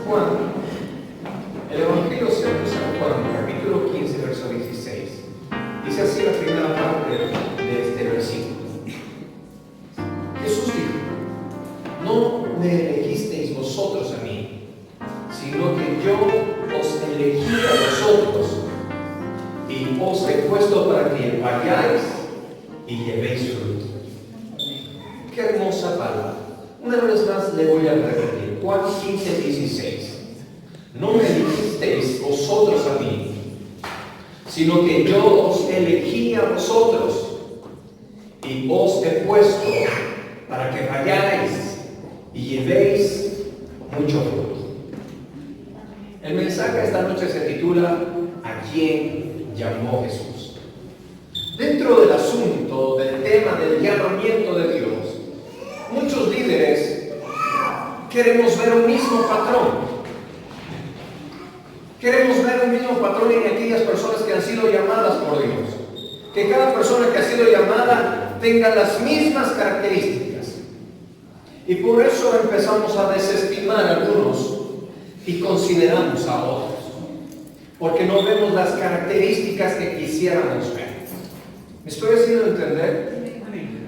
Juan, el Evangelio según San Juan, capítulo 15, verso 16. Dice así la primera parte de este versículo. Jesús dijo: no me elegisteis vosotros a mí, sino que yo os elegí a vosotros y os he puesto para que vayáis y llevéis fruto. Qué hermosa palabra. Una vez más le voy a repetir. Juan 15, 16. No me elegisteis vosotros a mí, sino que yo os elegí a vosotros y os he puesto para que vayáis y llevéis mucho fruto. El mensaje esta noche se titula ¿A quién llamó Jesús? Dentro del asunto, del tema del llamamiento de Dios, muchos líderes queremos ver un mismo patrón. Queremos ver un mismo patrón en aquellas personas que han sido llamadas por Dios. Que cada persona que ha sido llamada tenga las mismas características. Y por eso empezamos a desestimar a algunos y consideramos a otros. Porque no vemos las características que quisiéramos ver. ¿Me estoy haciendo entender?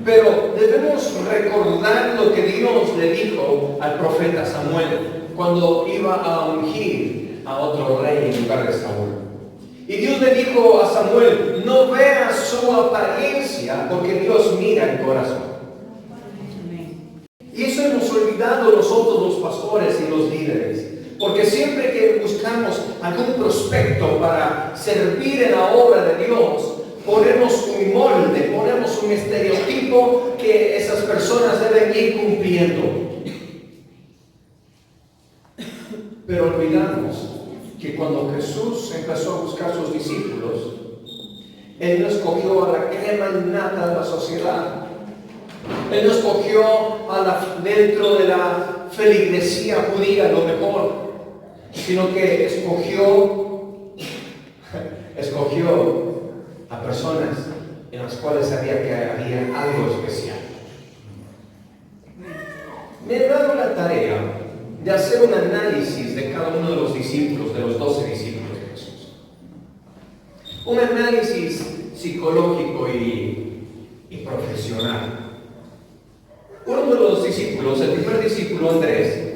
Pero debemos recordar lo que Dios le dijo al profeta Samuel cuando iba a ungir a otro rey en lugar de Saúl. Y Dios le dijo a Samuel: no veas su apariencia, porque Dios mira el corazón. Y eso hemos olvidado nosotros los pastores y los líderes, porque siempre que buscamos algún prospecto para servir en la obra de Dios, ponemos un molde, ponemos un estereotipo que esas personas deben ir cumpliendo. Pero olvidamos que cuando Jesús empezó a buscar a sus discípulos, Él no escogió a la crema innata de la sociedad. Él no escogió dentro de la feligresía judía lo mejor, sino que escogió a personas en las cuales sabía que había algo especial. Me he dado la tarea de hacer un análisis de cada uno de los discípulos, de los 12 discípulos de Jesús. Un análisis psicológico y profesional. Uno de los discípulos, el primer discípulo, Andrés,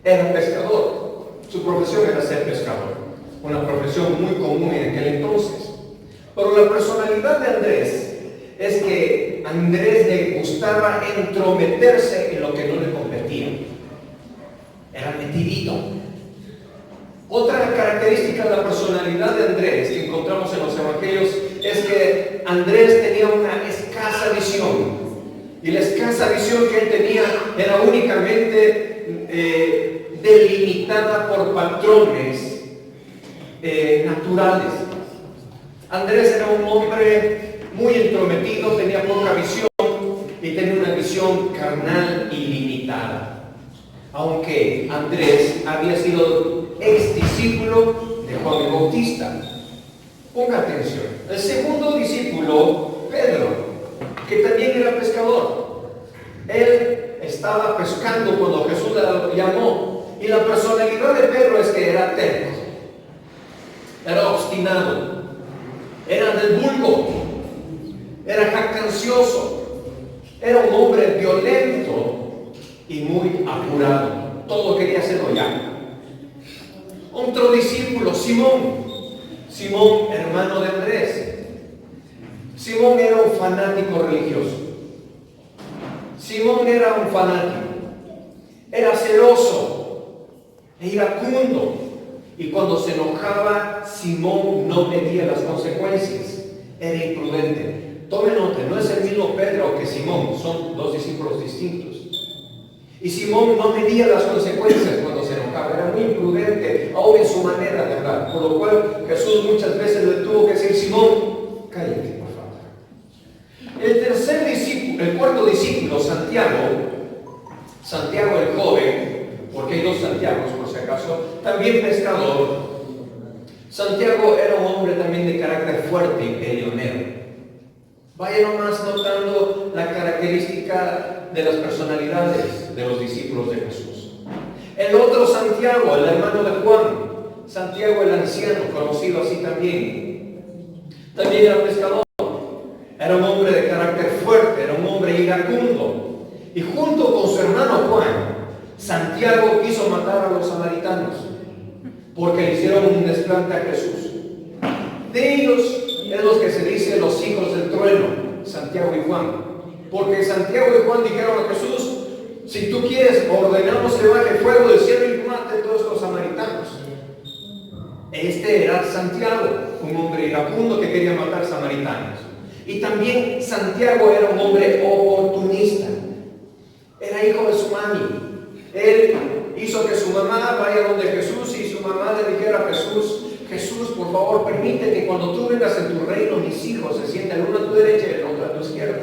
era pescador. Su profesión era ser pescador, una profesión muy común en aquel entonces. Pero la personalidad de Andrés es que Andrés le gustaba entrometerse en lo que no le competía. Era metidito. Otra característica de la personalidad de Andrés que encontramos en los evangelios es que Andrés tenía una escasa visión. Y la escasa visión que él tenía era únicamente delimitada por patrones naturales. Andrés era un hombre muy entrometido, tenía poca visión y tenía una visión carnal y limitada. Aunque Andrés había sido ex discípulo de Juan el Bautista. Ponga atención. El segundo discípulo, Pedro, que también era pescador. Él estaba pescando cuando Jesús le llamó. Y la personalidad de Pedro es que era terco, era obstinado, era del vulgo, era jactancioso, era un hombre violento y muy apurado. Todo quería hacerlo ya. Otro discípulo, Simón, hermano de Andrés. Simón era un fanático religioso. Simón era un fanático. Era celoso e iracundo. Y cuando se enojaba, Simón no medía las consecuencias. Era imprudente. Tome nota, no es el mismo Pedro que Simón, son dos discípulos distintos. Y Simón no medía las consecuencias cuando se enojaba, era muy imprudente, aún en su manera de hablar. Por lo cual Jesús muchas veces le tuvo que decir: Simón, cállate, por favor. El cuarto discípulo, Santiago el joven, porque hay dos Santiagos por si acaso, también pescador. Santiago era un hombre también de carácter fuerte y peleonero. Vaya nomás notando la característica de las personalidades de los discípulos de Jesús. El otro Santiago Santiago, el hermano de Juan, Santiago el anciano, conocido así también. También era pescador. Era un hombre de carácter fuerte, era un hombre iracundo. Y junto con su hermano Juan, Santiago quiso matar a los samaritanos porque le hicieron un desplante a Jesús. De ellos es los que se dice los hijos del trueno, Santiago y Juan. Porque Santiago y Juan dijeron a Jesús: si tú quieres, ordenamos que baje fuego del cielo y mate a todos los samaritanos. Este era Santiago, un hombre iracundo que quería matar samaritanos. Y también Santiago era un hombre oportunista. Era hijo de su mami. Él hizo que su mamá vaya donde Jesús y su mamá le dijera a Jesús: Jesús, por favor, permite que cuando tú vengas en tu reino, mis hijos se sienten el uno a tu derecha y el otro a tu izquierda.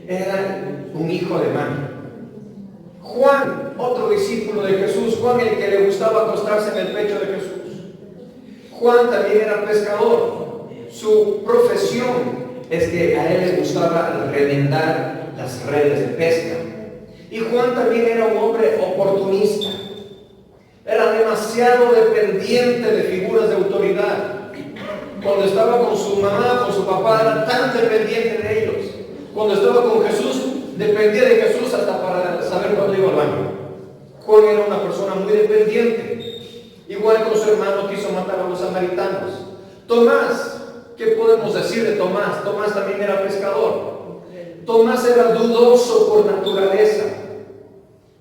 Era un hijo de mami. Juan, otro discípulo de Jesús, Juan el que le gustaba acostarse en el pecho de Jesús. Juan también era pescador. Su profesión es que a él le gustaba remendar las redes de pesca. Y Juan también era un hombre oportunista. Era demasiado dependiente de figuras de autoridad. Cuando estaba con su mamá, con su papá, era tan dependiente de ellos. Cuando estaba con Jesús, dependía de Jesús hasta para saber cuándo iba al baño. Juan era una persona muy dependiente. Igual con su hermano quiso matar a los samaritanos. Tomás, ¿qué podemos decir de Tomás? Tomás también era pescador. Tomás era dudoso por naturaleza.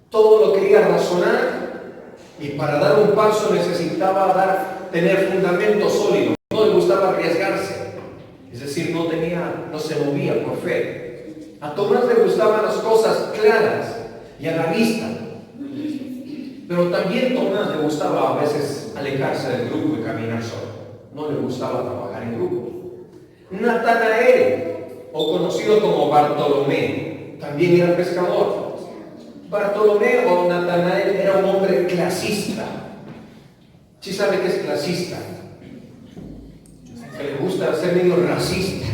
Todo lo quería razonar y para dar un paso necesitaba tener fundamento sólido. No le gustaba arriesgarse. Es decir, no se movía por fe. A Tomás le gustaban las cosas claras y a la vista. Pero también Tomás le gustaba a veces alejarse del grupo y caminar solo. No le gustaba trabajar en grupo. Natanael, o conocido como Bartolomé, también era pescador. Bartolomé o Natanael era un hombre clasista. ¿Sí sabe qué es clasista? Que le gusta ser medio racista.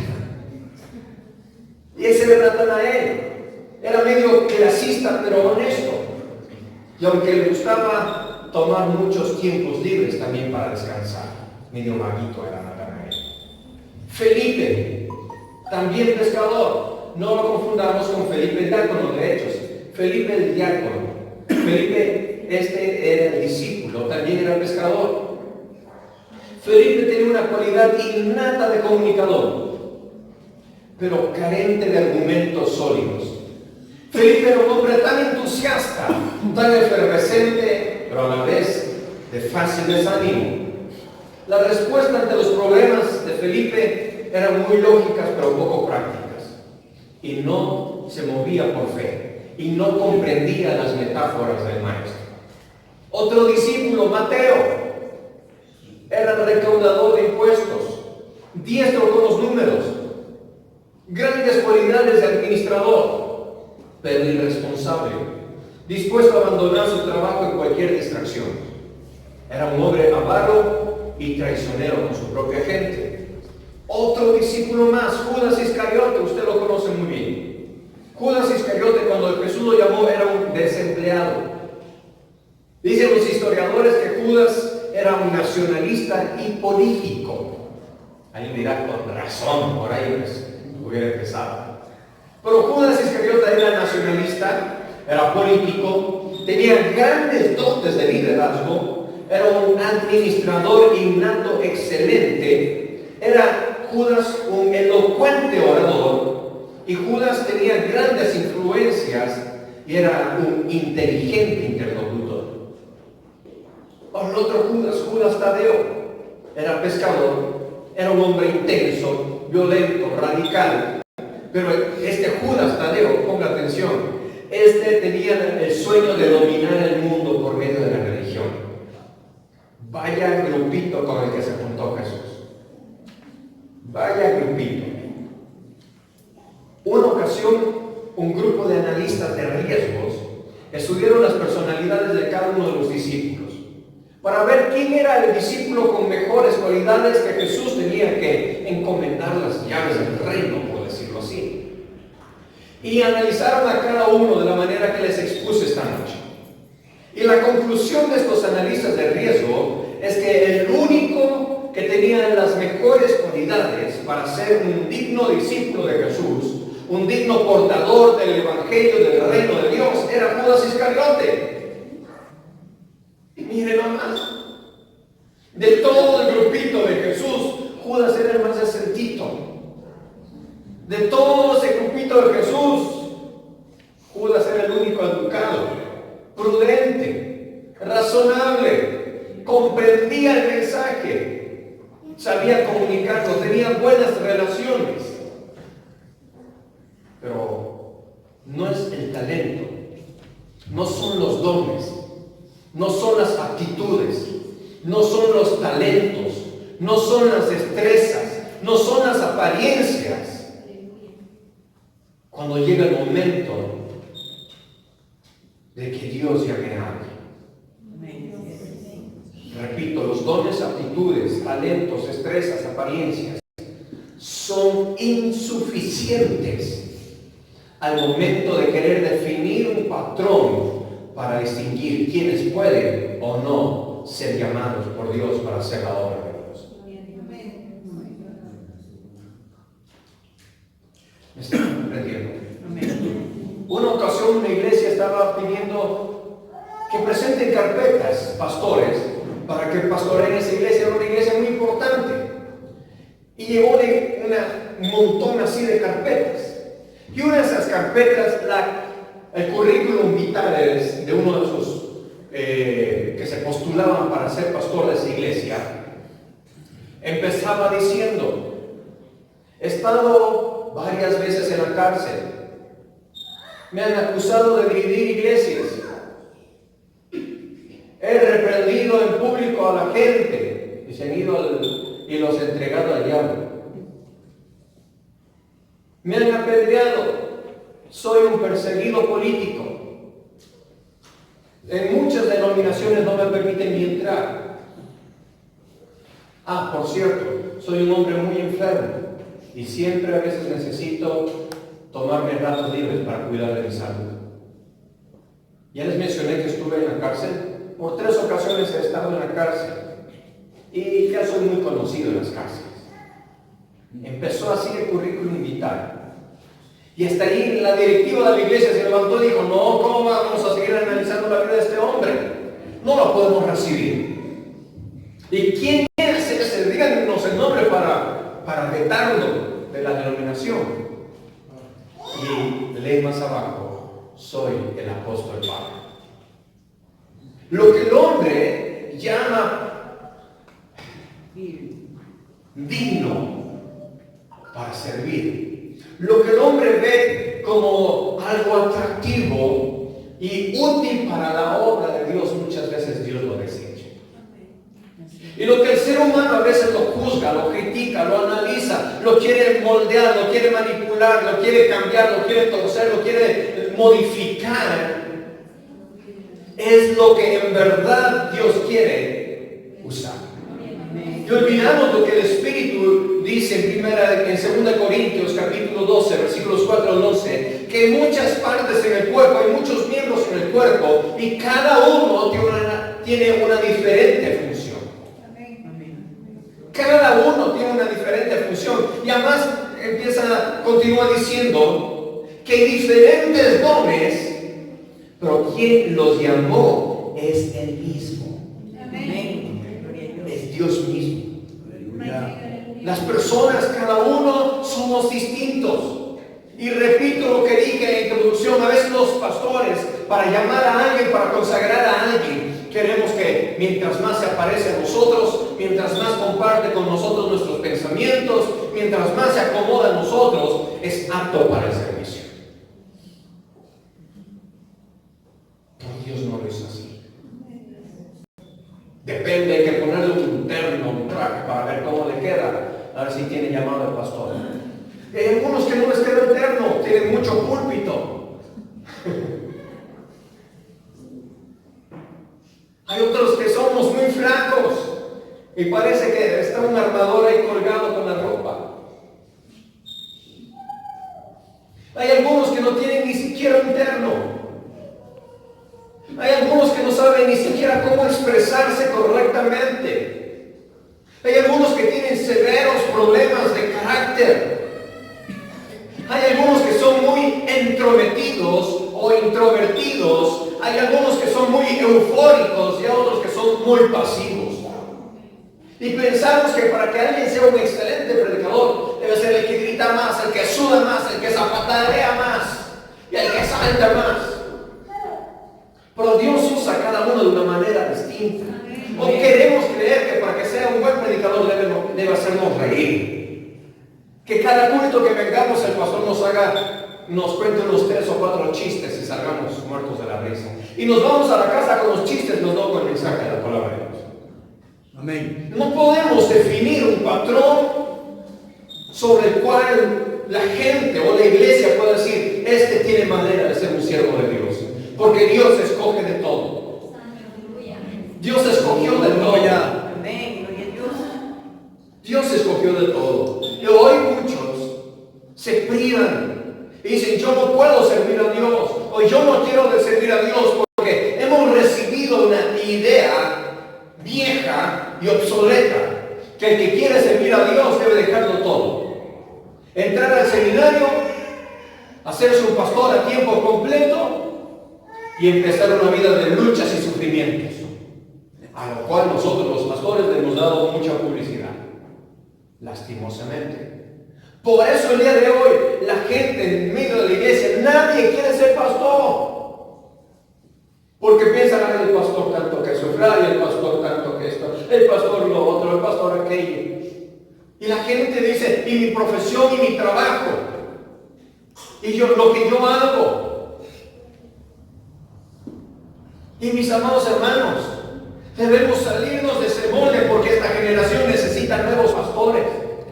Y ese era Natanael. Era medio clasista, pero honesto. Y aunque le gustaba tomar muchos tiempos libres también para descansar, medio vaguito era Natanael. Felipe, también pescador. No lo confundamos con Felipe el diácono de Hechos. Felipe el diácono. Felipe, este era el discípulo, también era pescador. Felipe tenía una cualidad innata de comunicador, pero carente de argumentos sólidos. Felipe era un hombre tan entusiasta, tan efervescente, pero a la vez de fácil desánimo. La respuesta ante los problemas de Felipe eran muy lógicas, pero poco prácticas. Y no se movía por fe, y no comprendía las metáforas del maestro. Otro discípulo, Mateo, era recaudador de impuestos, diestro con los números, grandes cualidades de administrador, pero irresponsable, dispuesto a abandonar su trabajo en cualquier distracción. Era un hombre avaro y traicionero con su propia gente. Otro discípulo más, Judas Iscariote, usted lo conoce muy bien. Judas Iscariote, cuando Jesús lo llamó, era un desempleado. Dicen los historiadores que Judas era un nacionalista y político. Alguien dirá, con razón, por ahí pues, hubiera empezado. Pero Judas Iscariote era nacionalista, era político, tenía grandes dotes de liderazgo, era un administrador innato excelente, era Judas un elocuente orador, y Judas tenía grandes influencias y era un inteligente interlocutor. Por el otro Judas, Judas Tadeo, era pescador, era un hombre intenso, violento, radical. Pero este Judas Tadeo, ponga atención, este tenía el sueño de dominar el mundo por medio de la religión. Vaya grupito con el que se juntó Jesús. Vaya grupito. Una ocasión, un grupo de analistas de riesgos estudiaron las personalidades de cada uno de los discípulos para ver quién era el discípulo con mejores cualidades que Jesús tenía que encomendar las llaves del reino, por decirlo así. Y analizaron a cada uno de la manera que les expuse esta noche. Y la conclusión de estos analistas de riesgo es que el único que tenía las mejores cualidades para ser un digno discípulo de Jesús, un digno portador del Evangelio del reino de Dios, era Judas Iscariote. Y miren nomás, de todo el grupito de Jesús, Judas era el más decentito. De todo ese grupito de Jesús, Judas era el único educado, prudente, razonable, comprendía el mensaje, sabía comunicarlo, tenía buenas relaciones. Pero no es el talento, no son los dones, no son las aptitudes, no son los talentos, no son las destrezas, no son las apariencias. Cuando llega el momento de que Dios llame a alguien. Repito, los dones, aptitudes, talentos, destrezas, apariencias son insuficientes al momento de querer definir un patrón para distinguir quiénes pueden o no ser llamados por Dios para hacer la obra de Dios. ¿Me están comprendiendo? Una ocasión una iglesia estaba pidiendo que presenten carpetas, pastores, para que pastoreen esa iglesia. Era una iglesia muy importante. Y llegó un montón así de carpetas. Y una de esas carpetas, el currículum vitae de uno de esos que se postulaban para ser pastor de esa iglesia, empezaba diciendo: he estado varias veces en la cárcel, me han acusado de dividir iglesias, he reprendido en público a la gente y se han ido y los he entregado al diablo. Me han apedreado, soy un perseguido político. En muchas denominaciones no me permiten ni entrar. Ah, por cierto, soy un hombre muy enfermo y siempre a veces necesito tomarme ratos libres para cuidar de mi salud. Ya les mencioné que estuve en la cárcel. Por 3 ocasiones he estado en la cárcel y ya soy muy conocido en las cárceles. Empezó así el currículum vitae. Y hasta ahí la directiva de la iglesia se levantó y dijo: no, ¿cómo vamos a seguir analizando la vida de este hombre? No lo podemos recibir. ¿Y quién quiere hacerse? Díganos el nombre para vetarlo de la denominación. Y lee más abajo: soy el apóstol Pablo. Lo que el hombre llama digno para servir, lo que el hombre ve como algo atractivo y útil para la obra de Dios, muchas veces Dios lo desecha. Y lo que el ser humano a veces lo juzga, lo critica, lo analiza, lo quiere moldear, lo quiere manipular, lo quiere cambiar, lo quiere torcer, lo quiere modificar, es lo que en verdad Dios quiere usar. Y olvidamos lo que el Espíritu dice en 2 Corintios capítulo 12, versículos 4 al 11, que hay muchas partes en el cuerpo, hay muchos miembros en el cuerpo, y cada uno tiene una diferente función. Cada uno tiene una diferente función. Y además continúa diciendo que hay diferentes dones, pero quien los llamó es el mismo. Es Dios mismo. Las personas, cada uno, somos distintos. Y repito lo que dije en la introducción: a veces los pastores, para llamar a alguien, para consagrar a alguien, queremos que mientras más se aparece a nosotros, mientras más comparte con nosotros nuestros pensamientos, mientras más se acomoda a nosotros, es apto para el servicio. Pero Dios no lo hizo así. Depende, hay que ponerle un terno, un traje para ver cómo le queda, a ver si tiene llamado el pastor. Hay algunos que no les queda el terno, tienen mucho púlpito. Hay otros que somos muy flacos y parece que está un armador ahí colgado con la ropa. Hay algunos que no tienen ni siquiera un terno. Hay algunos que no saben cómo expresarse correctamente. Hay algunos que tienen severos problemas de carácter. Hay algunos que son muy entrometidos o introvertidos. Hay algunos que son muy eufóricos y otros que son muy pasivos. Y pensamos que para que alguien sea un excelente predicador, debe ser el que grita más, el que suda más, el que zapatea más y el que salta más. Pero Dios usa a cada uno de una manera distinta. O queremos creer que para que sea un buen predicador debe hacernos reír. Que cada culto que vengamos el pastor nos cuente unos 3 o 4 chistes y salgamos muertos de la risa. Y nos vamos a la casa con los chistes, no con el mensaje de la palabra de Dios. Amén. No podemos definir un patrón sobre el cual la gente o la iglesia puede decir, este tiene manera de ser un siervo de Dios. Porque Dios escoge de todo. Dios escogió de todo. Dios escogió de todo. Y hoy muchos se privan y dicen, yo no puedo servir a Dios. O yo no quiero servir a Dios porque hemos recibido una idea vieja y obsoleta, que el que quiere servir a Dios debe dejarlo todo. Entrar al seminario, hacerse un pastor a tiempo completo y empezar una vida de luchas y sufrimientos, a lo cual nosotros los pastores le hemos dado mucha publicidad, lastimosamente. Por eso el día de hoy la gente en medio de la iglesia, nadie quiere ser pastor. Porque piensan, el pastor tanto que sufra, y el pastor tanto que esto, el pastor lo otro, el pastor aquello. Y la gente dice, y mi profesión y mi trabajo, y lo que yo hago. Y mis amados hermanos, debemos salirnos de ese molde porque esta generación necesita nuevos pastores.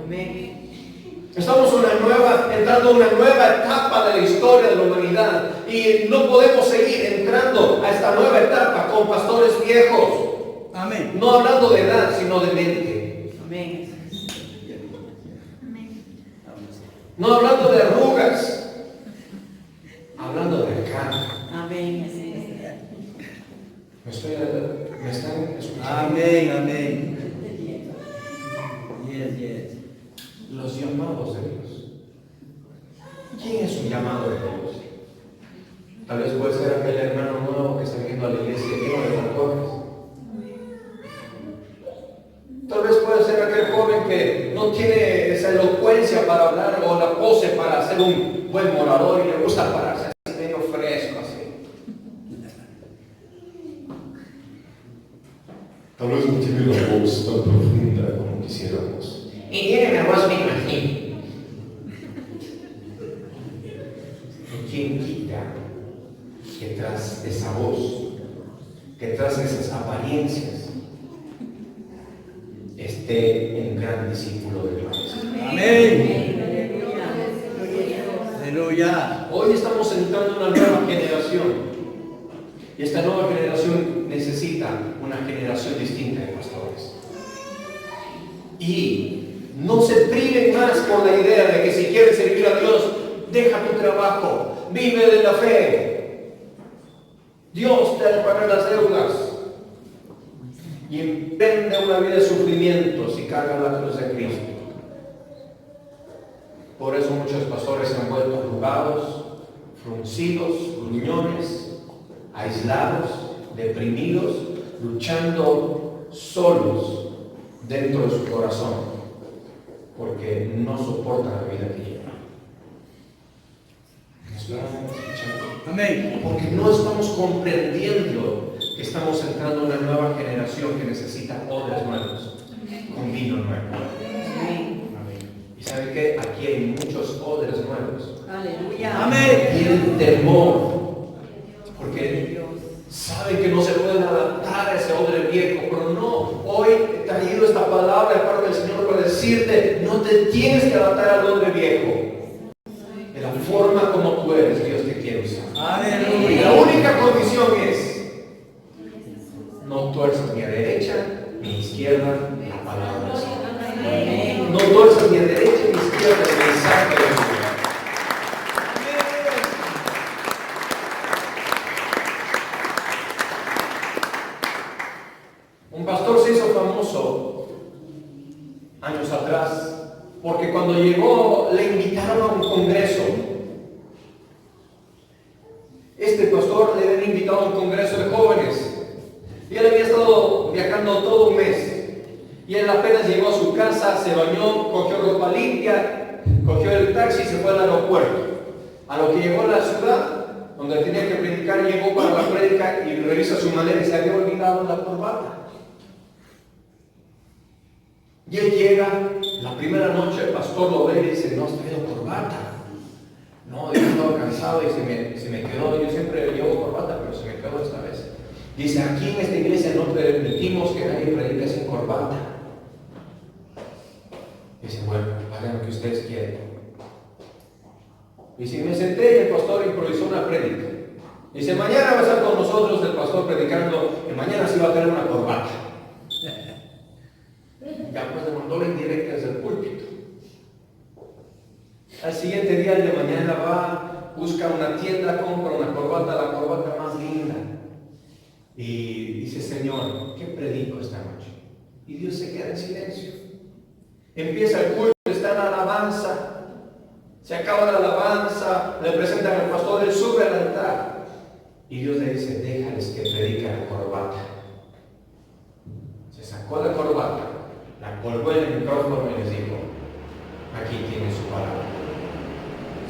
Amén. Estamos entrando a una nueva etapa de la historia de la humanidad y no podemos seguir entrando a esta nueva etapa con pastores viejos. Amén. No hablando de edad, sino de mente. Amén. No hablando de arrugas, hablando de cara. Amén. ¿Me están escuchando? Amén, amén. Yes. Los llamados de Dios. ¿Quién es un llamado de Dios? Tal vez puede ser aquel hermano nuevo que está viniendo a la iglesia lleno de tatuajes. Tal vez puede ser aquel joven que no tiene esa elocuencia para hablar o la pose para ser un buen morador y le gusta pararse así medio fresco así. Tal vez no tiene la voz tan profunda como quisiéramos. Y tiene una voz bien así. ¿Quién quita que tras esa voz, que tras esas apariencias, esté un gran discípulo de Dios? Amén. Aleluya. Hoy estamos entrando en una nueva generación. Y esta nueva generación necesita una generación distinta de pastores. Y no se priven más por la idea de que si quieres servir a Dios, deja tu trabajo, vive de la fe. Dios te va a pagar las deudas. Y emprende una vida de sufrimientos y carga la cruz de Cristo. Por eso muchos pastores se han vuelto arrugados, fruncidos, gruñones, aislados, deprimidos, luchando solos dentro de su corazón, porque no soportan la vida que llevan. ¿Me están escuchando? Amén. Porque no estamos comprendiendo que estamos entrando en una nueva generación que necesita odres nuevos, con vino nuevo. Amén. ¿Y sabe qué? Aquí hay muchos odres nuevos. Aleluya. Amén. Tienen temor, porque saben que no se pueden adaptar a ese odre viejo, pero no. Hoy he traído esta palabra de parte del Señor para decirte, no te tienes que adaptar al odre viejo. De la forma como tú eres, Dios te quiere usar. Aleluya. Y la única condición es, no tuerzas ni a derecha ni a izquierda la palabra del Señor. No tuerzas ni a derecha ni a izquierda el mensaje de Dios. Un pastor se hizo famoso años atrás porque cuando llegó le invitaron a un congreso. Este pastor le habían invitado a un congreso de jóvenes y él había estado viajando todo un mes. Y él apenas llegó a su casa, se bañó, cogió ropa limpia, cogió el taxi y se fue al aeropuerto. A lo que llegó a la ciudad, donde tenía que predicar, llegó para la prédica y revisa su maleta y se había olvidado la corbata. Y él llega, la primera noche el pastor lo ve y dice, no has traído corbata. No, yo estaba cansado y se me quedó. Yo siempre llevo corbata, pero se me quedó esta vez. Dice, aquí en esta iglesia no permitimos que nadie predique sin corbata. Dice, bueno, hagan lo que ustedes quieran. Y si me senté y el pastor improvisó una prédica. Dice, mañana va a estar con nosotros el pastor predicando y mañana sí va a tener una corbata. Ya pues le mandó la indirecta desde el púlpito. Al siguiente día, el de mañana va, busca una tienda, compra una corbata, la corbata más linda. Y dice, Señor, ¿qué predico esta noche? Y Dios se queda en silencio. Empieza el culto, está en alabanza. Se acaba la alabanza, le presentan al pastor, él sube al altar. Y Dios le dice, déjales que predique la corbata. Se sacó la corbata, la colgó en el micrófono y les dijo, aquí tiene su palabra.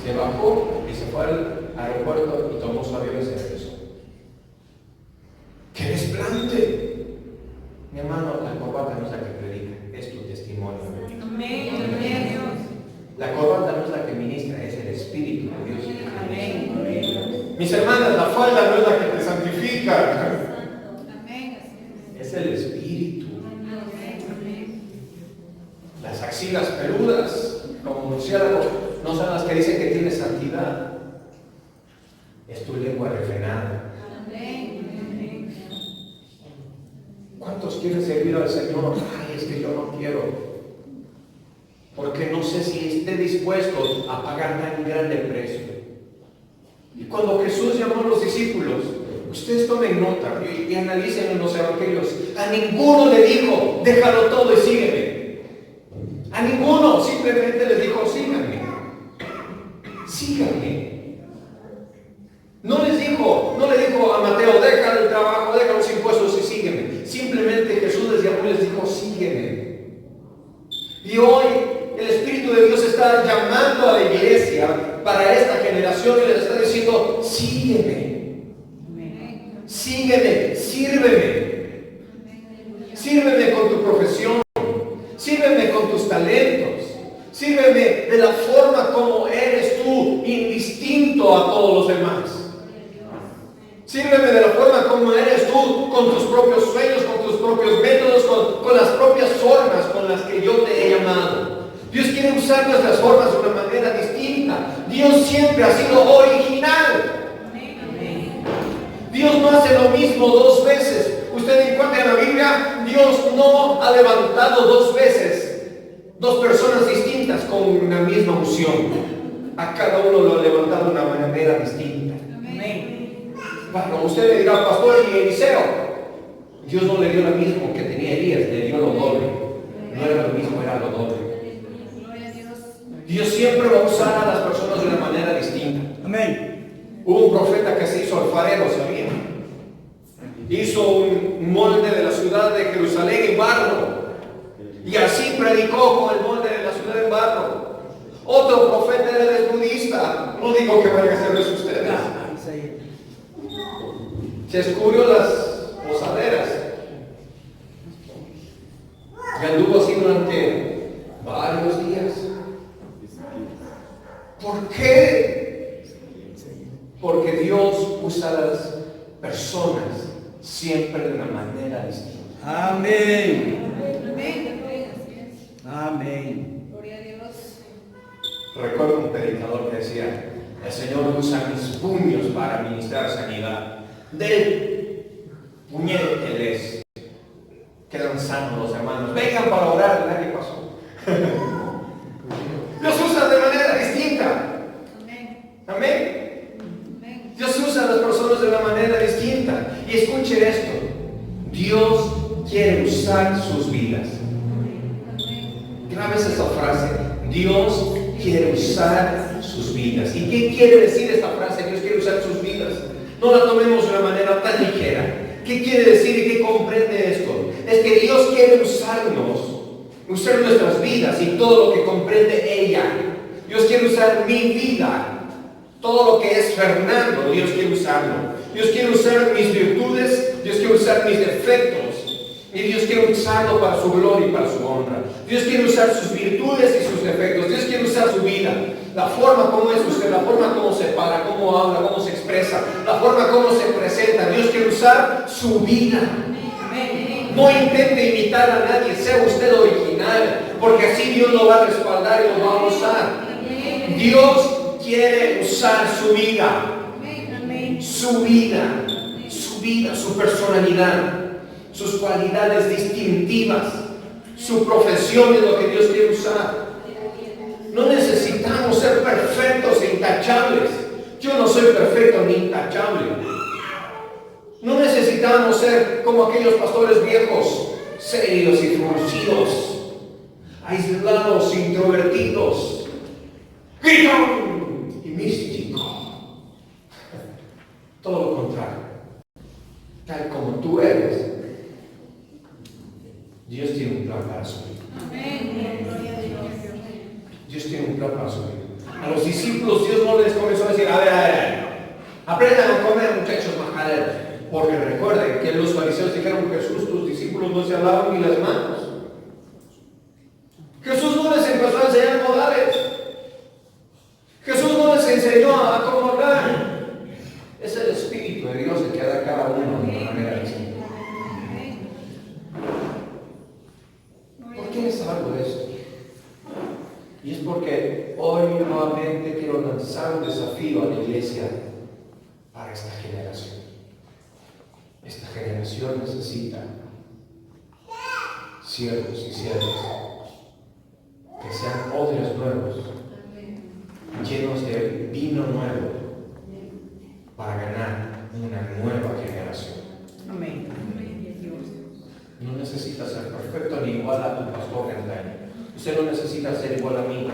Se bajó y se fue al aeropuerto y tomó su avión y se regresó. ¡Qué desplante! Mi hermano, la corbata no es la que predica, es tu testimonio. Amén, amén, Dios. La corbata no es la que ministra, es el Espíritu de Dios. Amén. Mis hermanas, la falda no es la que te santifica, Amén. es el Espíritu. Amén. Las axilas peludas, como murciélago, no son las que dicen que tiene santidad. Es tu lengua refrenada. Amén. ¿Cuántos quieren servir al Señor? Ay, es que yo no quiero. Porque no sé si esté dispuesto a pagar tan grande precio. Y cuando Jesús llamó a los discípulos, ustedes tomen nota y analicen en los evangelios. A ninguno le dijo, déjalo todo y sígueme. A ninguno, simplemente les dijo, síganme. Síganme. No le dijo a Mateo, deja el trabajo, deja los impuestos y sígueme. Simplemente Jesús les llamó y les dijo, sígueme. Y hoy el Espíritu de Dios está llamando a la iglesia para esta generación y les está diciendo, sígueme. Sígueme, sírveme. Sírveme con tu profesión. Sírveme con tus talentos. Sírveme de la forma como eres tú, indistinto a todos los demás. Sírveme de la forma como eres tú, con tus propios sueños, con tus propios métodos, con las propias formas con las que yo te he llamado. Dios quiere usar nuestras formas de una manera distinta. Dios siempre ha sido original. Dios no hace lo mismo dos veces. Usted encuentra en la Biblia, Dios no ha levantado dos veces dos personas distintas con una misma unción. A cada uno lo ha levantado de una manera distinta. Bueno, usted le dirá, pastor, y Eliseo, Dios no le dio lo mismo que tenía Elías, le dio lo doble. No era lo mismo, era lo doble. Dios siempre va a usar a las personas de una manera distinta. Amén. Hubo un profeta que se hizo alfarero, ¿sabían? Hizo un molde de la ciudad de Jerusalén en barro. Y así predicó con el molde de la ciudad en barro. Otro profeta era desnudista. No digo que vayan a hacer eso ustedes. Se descubrió las posaderas. Y anduvo así durante varios días. ¿Por qué? Porque Dios usa a las personas siempre de una manera distinta. Amén. Amén. Amén. Gloria a Dios. Recuerdo un predicador que decía, el Señor usa mis puños para ministrar sanidad. Del puñetes quedan sanos los hermanos. Vengan para orar, nadie pasó. Dios usa de manera distinta. Amén. Amén. Amén. Dios usa a las personas de una manera distinta. Y escuchen esto. Dios quiere usar sus vidas. Grabes esta frase. Dios quiere usar sus vidas. ¿Y qué quiere decir esta frase? Dios quiere usar sus vidas. No la tomemos de una manera tan ligera. ¿Qué quiere decir y qué comprende esto? Es que Dios quiere usarnos, usar nuestras vidas y todo lo que comprende ella. Dios quiere usar mi vida. Todo lo que es Fernando, Dios quiere usarlo. Dios quiere usar mis virtudes, Dios quiere usar mis defectos. Y Dios quiere usarlo para su gloria y para su honra. Dios quiere usar sus virtudes y sus defectos. Dios quiere usar su vida. La forma como es usted, la forma como se para, cómo habla, cómo se expresa, la forma como se presenta. Dios quiere usar su vida. No intente imitar a nadie, sea usted original, porque así Dios lo va a respaldar y lo va a usar. Dios quiere usar su vida, su personalidad, sus cualidades distintivas, su profesión es lo que Dios quiere usar. No necesitamos ser perfectos e intachables. Yo no soy perfecto ni intachable. No necesitamos ser como aquellos pastores viejos, serios y fruncidos, aislados, introvertidos, gritón y místico. Todo lo contrario. Tal como tú eres, Dios tiene un plan para su vida. Dios tiene un plan para su vida. A los discípulos Dios no les comenzó a decir, a ver, aprendan a comer, muchachos majaderos. Porque recuerden que los fariseos dijeron, Jesús, tus discípulos no se lavaban ni las manos. Jesús no les empezó a enseñar modales. Jesús no les enseñó a cómo hablar. Es el Espíritu de Dios el que da a cada uno de una manera distinta. ¿Por qué les hablo de esto? Y es porque hoy nuevamente quiero lanzar un desafío a la iglesia para esta generación. Esta generación necesita siervos y siervas que sean odres nuevos, llenos de vino nuevo, para ganar una nueva generación. Amén. No necesita ser perfecto ni igual a tu pastor en el año. Usted no necesita ser igual a mí.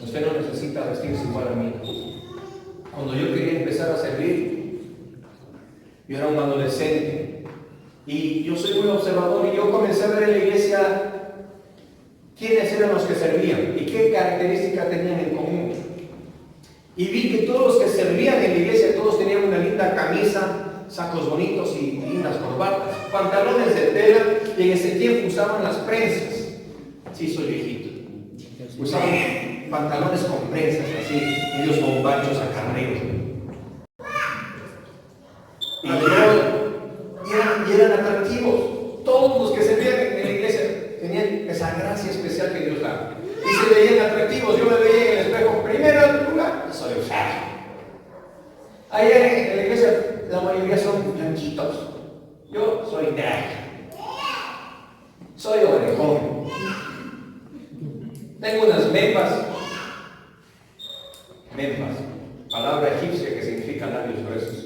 Usted no necesita vestirse igual a mí. Cuando yo quería empezar a servir, yo era un adolescente y yo soy muy observador y yo comencé a ver en la iglesia quiénes eran los que servían y qué características tenían en común. Y vi que todos los que servían en la iglesia, todos tenían una linda camisa, sacos bonitos y lindas corbatas, pantalones de tela, y en ese tiempo usaban las prensas. Sí, soy viejito. Usaban pantalones con prensas, así, medios bombachos acá arriba. Y eran atractivos. Todos los que servían en la iglesia tenían esa gracia especial que Dios da. Y se veían atractivos. Yo me veía en el espejo, primero lugar, soy feo. Ahí en la iglesia la mayoría son blanquitos. Yo soy negro. Soy orejón. Tengo unas mempas. Mempas, palabra egipcia que significa labios gruesos.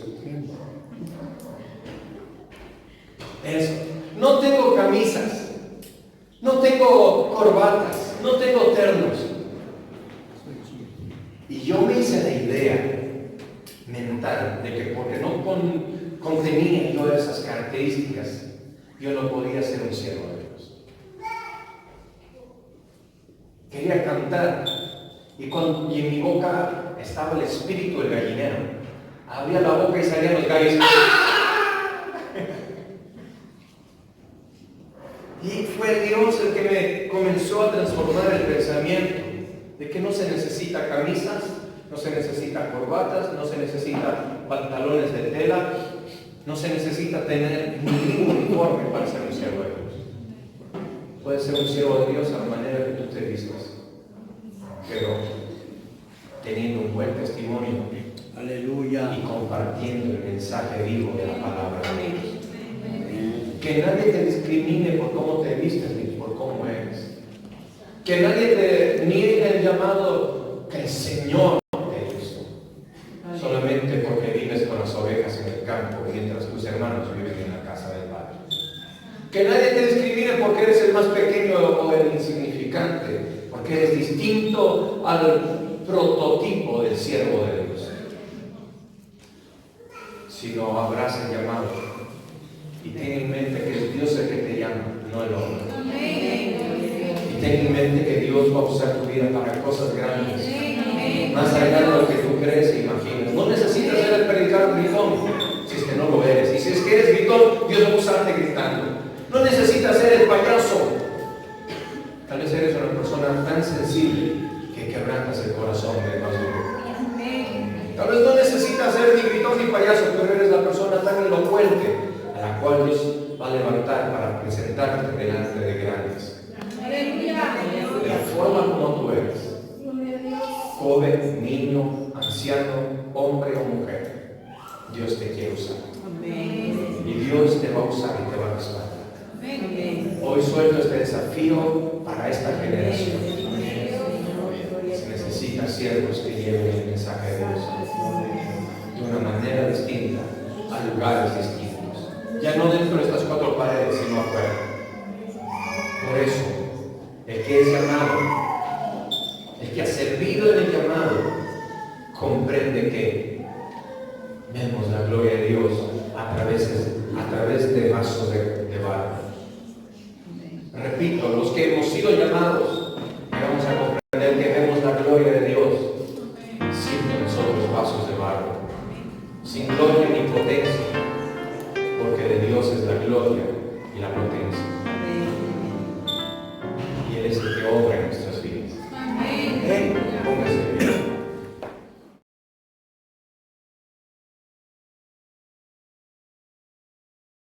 Eso. No tengo camisas. No tengo corbatas. No tengo ternos. Y yo me hice la idea mental de que porque no contenía todas esas características, yo no podía ser un siervo de Dios. Quería cantar y en mi boca estaba el espíritu del gallinero. Abría la boca y salían los gallos. Y fue Dios el que me comenzó a transformar el pensamiento de que no se necesita camisas, no se necesita corbatas, no se necesita pantalones de tela, no se necesita tener ningún uniforme para ser un siervo de Dios. Puedes ser un siervo de Dios a la manera que tú te vistas, pero teniendo un buen testimonio. Aleluya. Y compartiendo el mensaje vivo de la palabra de Dios. Que nadie te discrimine por cómo te vistes ni por cómo eres. Que nadie te niegue el llamado que el Señor te hizo. Solamente porque vives con las ovejas en el campo mientras tus hermanos viven en la casa del Padre. Que nadie te discrimine porque eres el más pequeño o el insignificante, porque eres distinto al prototipo del siervo de Dios. Sino abraza el llamado y ten en mente que es Dios el que te llama, no el hombre. Y ten en mente que Dios va a usar tu vida para cosas grandes, más allá de lo que tú crees e imaginas. No necesitas ser el predicador gritón, si es que no lo eres. Y si es que eres gritón, Dios va a usarte gritando. No necesitas ser el payaso. Tal vez eres una persona tan sensible que quebrantas el corazón del más duro. Tal vez no necesitas ser ni gritón ni payaso, pero eres la persona tan elocuente a la cual Dios va a levantar para presentarte delante de grandes. De la forma como tú eres, joven, niño, anciano, hombre o mujer, Dios te quiere usar. Y Dios te va a usar y te va a respaldar. Hoy suelto este desafío para esta generación. Se necesitan siervos que lleven el mensaje de Dios de una manera distinta, a lugares distintos. Ya no dentro de estas cuatro paredes, sino afuera. Por eso, el que es llamado, el que ha servido en el llamado, comprende que vemos la gloria de Dios a través de vasos de barro. Repito, los que hemos sido llamados, vamos a comprender que vemos la gloria de Dios, siendo nosotros vasos de barro, sin gloria ni potencia, porque de Dios es la gloria